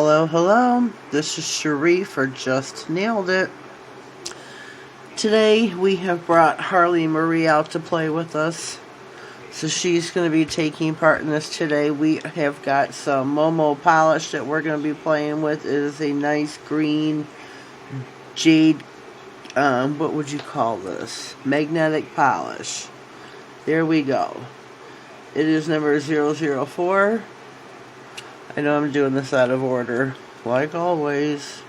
Hello, hello. This is Cherie for Just Nailed It. Today we have brought Harley Marie out to play with us. So she's going to be taking part in this today. We have got some MoMo polish that we're going to be playing with. It is a nice green jade, what would you call this? Magnetic polish. There we go. It is number 004. I know I'm doing this out of order, like always.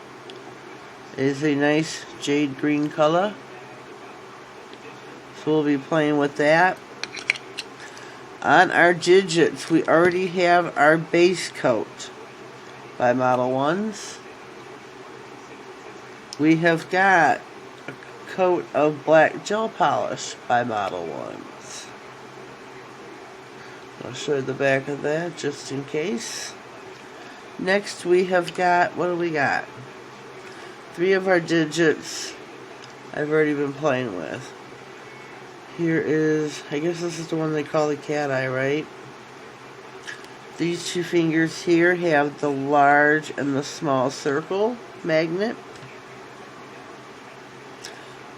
It is a nice jade green color. So we'll be playing with that. On our digits, we already have our base coat by Model 1s. We have got a coat of black gel polish by Model 1s. I'll show you the back of that just in case. Next we have got, what do we got? 3 of our digits I've already been playing with. Here is, I guess this is the one they call the cat eye, right? These 2 fingers here have the large and the small circle magnet.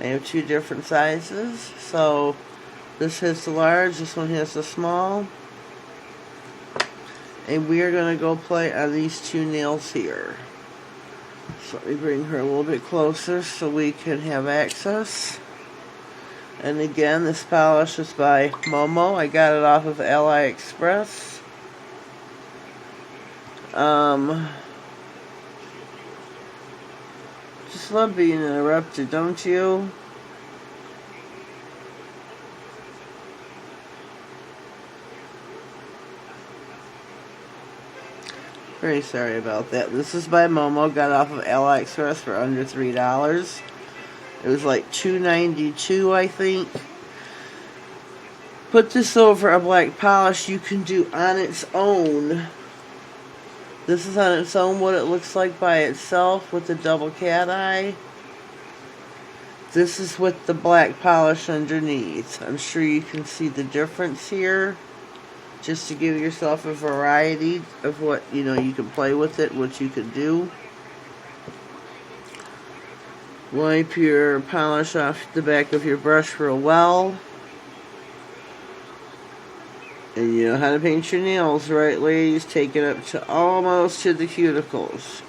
They have 2 different sizes. So this has the large, this one has the small. And we are going to go play on these 2 nails here. So let me bring her a little bit closer so we can have access. And again, this polish is by MoMo. I got it off of AliExpress. Just love being interrupted, don't you? Very sorry about that. This is by MoMo. Got off of AliExpress for under $3. It was like $2.92, I think. Put this over a black polish you can do on its own. This is on its own what it looks like by itself with the double cat eye. This is with the black polish underneath. I'm sure you can see the difference here. Just to give yourself a variety of what, you can play with it, what you can do. Wipe your polish off the back of your brush real well. And you know how to paint your nails, right, ladies? Take it up to almost to the cuticles.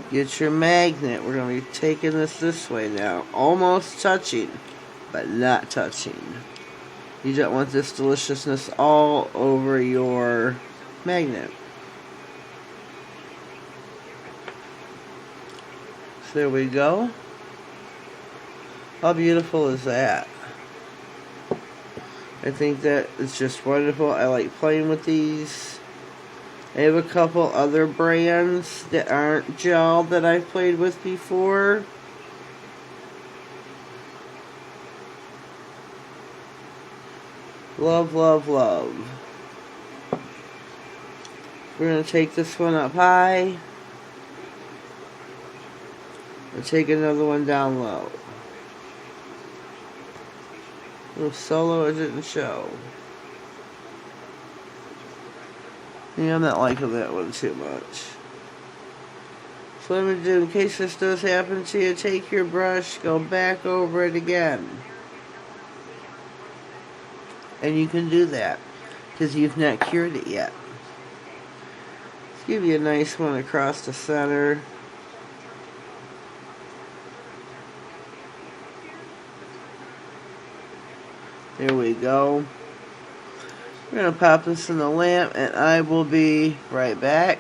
Get your magnet. We're going to be taking this way now. Almost touching, but not touching. You don't want this deliciousness all over your magnet. So there we go. How beautiful is that? I think that is just wonderful. I like playing with these. I have a couple other brands that aren't gel that I've played with before. Love, love, love. We're going to take this one up high. And take another one down low. A little solo, it didn't show. Yeah, I'm not liking that one too much. So what I'm going to do, in case this does happen to you, take your brush, go back over it again. And you can do that, because you've not cured it yet. Let's give you a nice one across the center. There we go. We're going to pop this in the lamp, and I will be right back.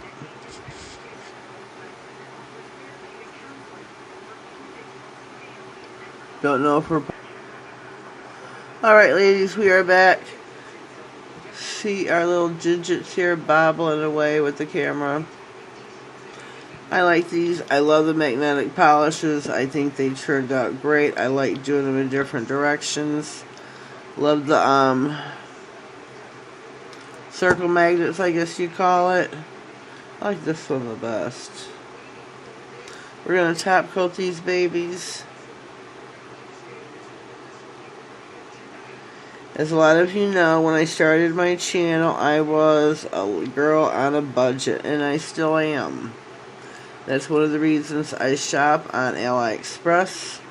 Don't know if we're... Alright, ladies, we are back. See our little digits here bobbling away with the camera. I like these. I love the magnetic polishes. I think they turned out great. I like doing them in different directions. Love the circle magnets, I guess you call it. I like this one the best. We're going to top coat these babies. As a lot of you know, when I started my channel, I was a girl on a budget, and I still am. That's one of the reasons I shop on AliExpress.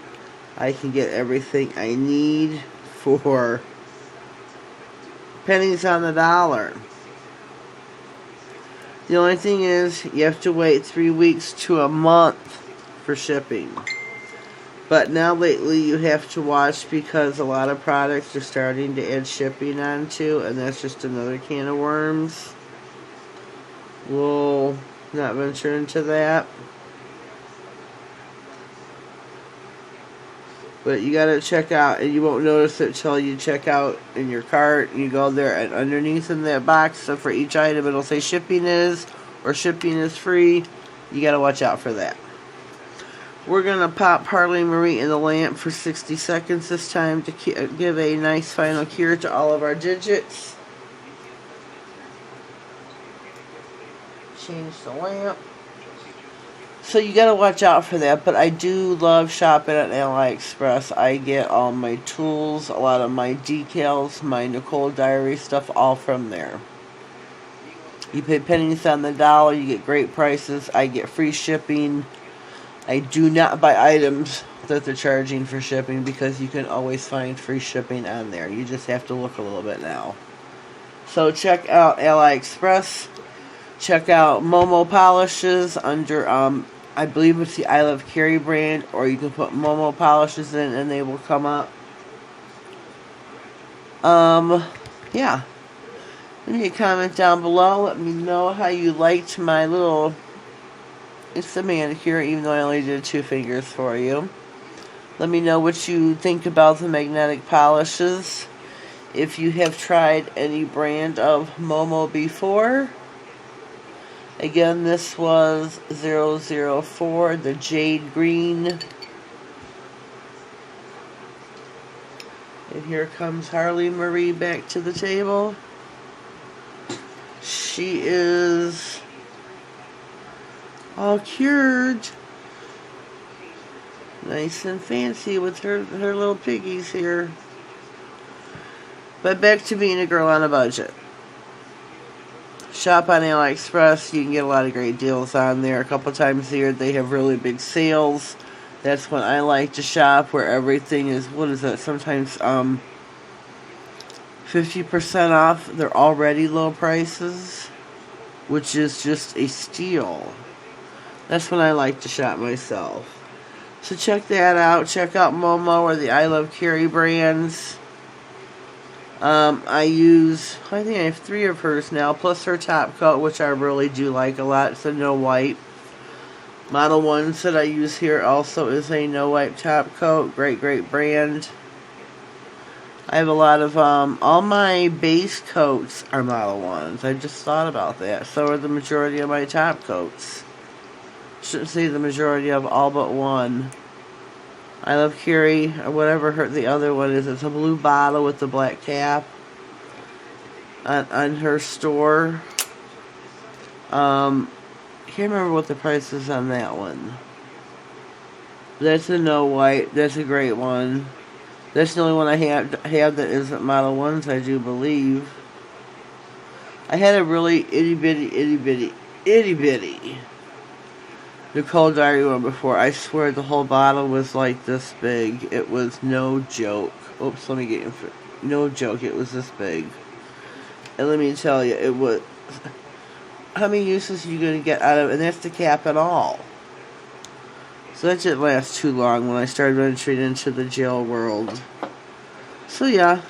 I can get everything I need for pennies on the dollar. The only thing is, you have to wait 3 weeks to a month for shipping. But now lately you have to watch because a lot of products are starting to add shipping onto, and that's just another can of worms. We'll not venture into that. But you gotta check out, and you won't notice it till you check out in your cart. You go there, and underneath in that box, so for each item it'll say shipping is, or shipping is free. You gotta watch out for that. We're gonna pop Harley Marie in the lamp for 60 seconds this time to give a nice final cure to all of our digits. Change the lamp. So you gotta watch out for that, but I do love shopping at AliExpress. I get all my tools, a lot of my decals, my Nicole Diary stuff, all from there. You pay pennies on the dollar, you get great prices, I get free shipping. I do not buy items that they're charging for shipping because you can always find free shipping on there. You just have to look a little bit now. So check out AliExpress. Check out MoMo polishes under I believe it's the I Love Carrie brand, or you can put MoMo polishes in and they will come up. Yeah. Leave me a comment down below. Let me know how you liked my little, it's a manicure, even though I only did 2 fingers for you. Let me know what you think about the magnetic polishes. If you have tried any brand of MoMo before. Again, this was 004, the Jade Green. And here comes Harley Marie back to the table. She is all cured. Nice and fancy with her little piggies here. But back to being a girl on a budget. Shop on AliExpress. You can get a lot of great deals on there. A couple times a year they have really big sales. That's when I like to shop, where everything is, what is that, sometimes 50% off. They're already low prices, which is just a steal. That's when I like to shop myself. So check that out. Check out MoMo or the I Love Carrie brands. I think I have 3 of hers now, plus her top coat, which I really do like a lot. It's a no wipe. Model 1s that I use here also is a no wipe top coat. Great brand. I have a lot of, all my base coats are Model 1s. I just thought about that. So are the majority of my top coats. Shouldn't say the majority of, all but one. I Love Carrie, or whatever the other one is. It's a blue bottle with the black cap on her store. Can't remember what the price is on that one. That's a no white. That's a great one. That's the only one I have that isn't Model 1s, I do believe. I had a really itty bitty Nicole Diary one before. I swear the whole bottle was like this big. It was no joke. Oops, let me get in. No joke, it was this big. And let me tell you, it was... How many uses are you going to get out of it? And that's the cap and all. So that didn't last too long when I started venturing into the jail world. So yeah,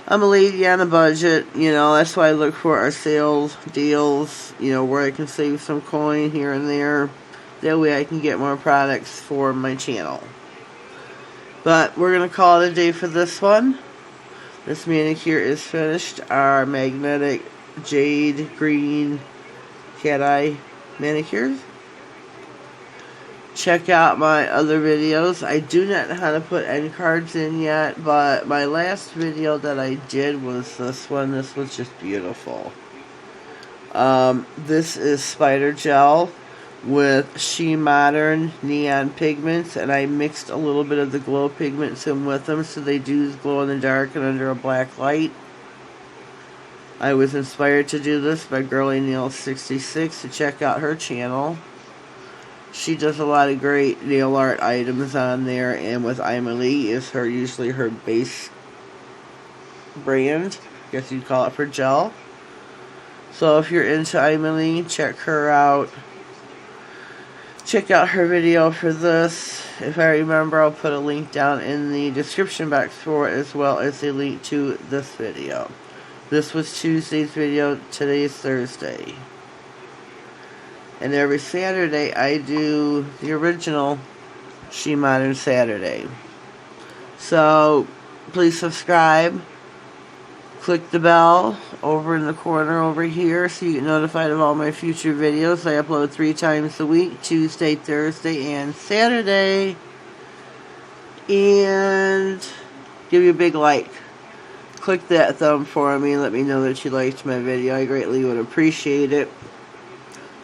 I'm a lady on a budget. You know, that's why I look for our sales, deals, you know, where I can save some coin here and there. That way I can get more products for my channel. But we're going to call it a day for this one. This manicure is finished. Our magnetic Jade Green cat eye manicures. Check out my other videos. I do not know how to put end cards in yet, but my last video that I did was this one. This was just beautiful. This is spider gel with She Modern neon pigments, and I mixed a little bit of the glow pigments in with them so they do glow in the dark and under a black light. I was inspired to do this by Girly Nail 66, so check out her channel. She does a lot of great nail art items on there, and with Emily is usually her base brand. I guess you'd call it for gel. So if you're into Emily, check her out. Check out her video for this. If I remember, I'll put a link down in the description box for it, as well as a link to this video. This was Tuesday's video. Today's Thursday. And every Saturday I do the original She Modern Saturday. So please subscribe. Click the bell over in the corner over here so you get notified of all my future videos. I upload 3 times a week, Tuesday, Thursday, and Saturday. And give you a big like. Click that thumb for me and let me know that you liked my video. I greatly would appreciate it.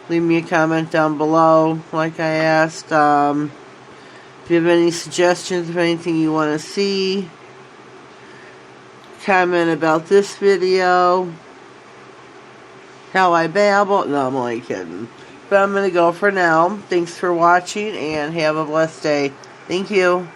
Leave me a comment down below, like I asked. If you have any suggestions of anything you want to see, comment about this video, how I babble. No, I'm only kidding. But I'm going to go for now. Thanks for watching and have a blessed day. Thank you.